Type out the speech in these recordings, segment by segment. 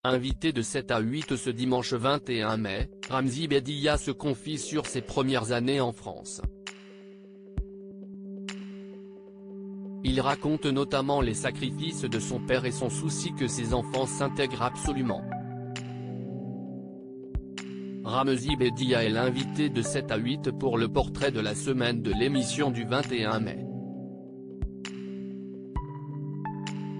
Invité de 7 à 8 ce dimanche 21 mai, Ramzy Bedia se confie sur ses premières années en France. Il raconte notamment les sacrifices de son père et son souci que ses enfants s'intègrent absolument. Ramzy Bedia est l'invité de 7 à 8 pour le portrait de la semaine de l'émission du 21 mai.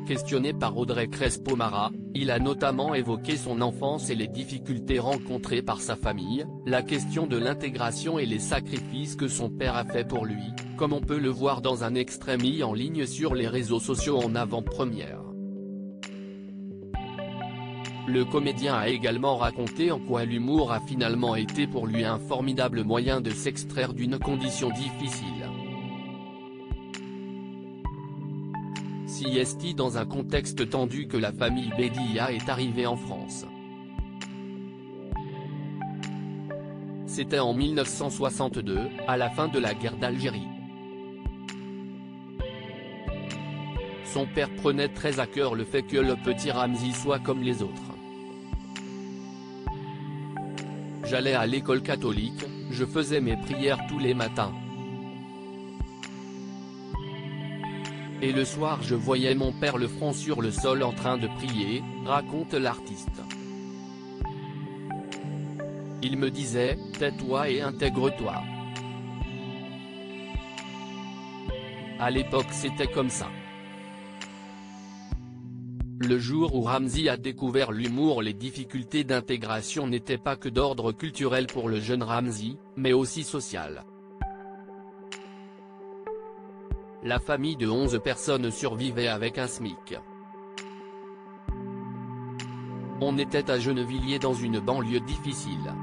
Questionné par Audrey Crespo-Mara, il a notamment évoqué son enfance et les difficultés rencontrées par sa famille, la question de l'intégration et les sacrifices que son père a fait pour lui, comme on peut le voir dans un extrait mis en ligne sur les réseaux sociaux en avant-première. Le comédien a également raconté en quoi l'humour a finalement été pour lui un formidable moyen de s'extraire d'une condition difficile. Si est dans un contexte tendu que la famille Bedia est arrivée en France. C'était en 1962, à la fin de la guerre d'Algérie. Son père prenait très à cœur le fait que le petit Ramzy soit comme les autres. J'allais à l'école catholique, je faisais mes prières tous les matins. Et le soir je voyais mon père le front sur le sol en train de prier, raconte l'artiste. Il me disait, tais-toi et intègre-toi. À l'époque c'était comme ça. Le jour où Ramzy a découvert l'humour, les difficultés d'intégration n'étaient pas que d'ordre culturel pour le jeune Ramzy, mais aussi social. La famille de 11 personnes survivait avec un SMIC. On était à Gennevilliers dans une banlieue difficile.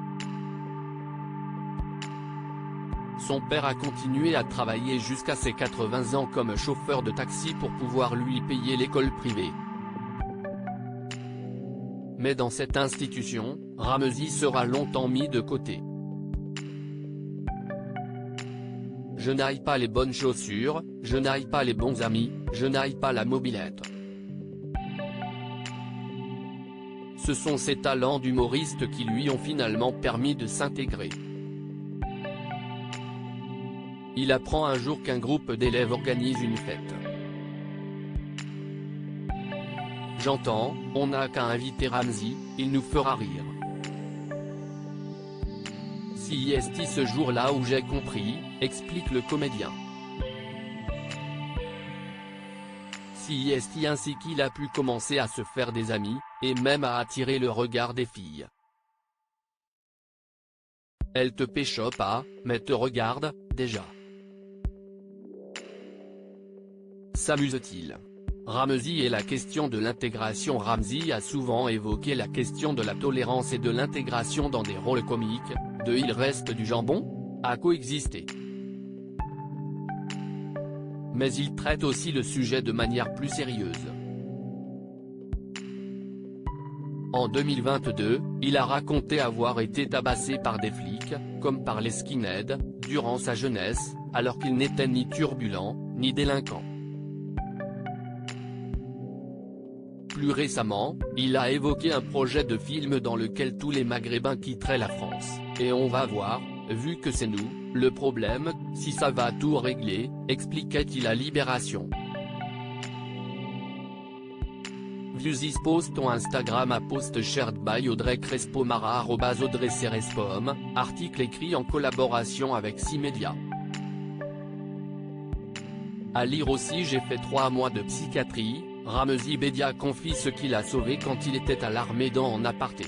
Son père a continué à travailler jusqu'à ses 80 ans comme chauffeur de taxi pour pouvoir lui payer l'école privée. Mais dans cette institution, Ramzy sera longtemps mis de côté. Je n'aille pas les bonnes chaussures, je n'aille pas les bons amis, je n'aille pas la mobilette. Ce sont ses talents d'humoriste qui lui ont finalement permis de s'intégrer. Il apprend un jour qu'un groupe d'élèves organise une fête. J'entends, on n'a qu'à inviter Ramzy, il nous fera rire. C'est ce jour-là où j'ai compris, explique le comédien. C'est ainsi qu'il a pu commencer à se faire des amis, et même à attirer le regard des filles. Elle te pécho pas, mais te regarde, déjà. S'amuse-t-il? Ramzy et la question de l'intégration. Ramzy a souvent évoqué la question de la tolérance et de l'intégration dans des rôles comiques, de Il reste du jambon à coexister. Mais il traite aussi le sujet de manière plus sérieuse. En 2022, il a raconté avoir été tabassé par des flics, comme par les skinheads, durant sa jeunesse, alors qu'il n'était ni turbulent, ni délinquant. Plus récemment, il a évoqué un projet de film dans lequel tous les Maghrébins quitteraient la France, et on va voir, vu que c'est nous, le problème, si ça va tout régler, expliquait-il à Libération. Views this post on Instagram à post shared by Audrey Crespo-Mara @AudreyCrespom, article écrit en collaboration avec 6 médias. À lire aussi. J'ai fait 3 mois de psychiatrie, Ramzy Bedia confie ce qu'il a sauvé quand il était à l'Armédan en aparté.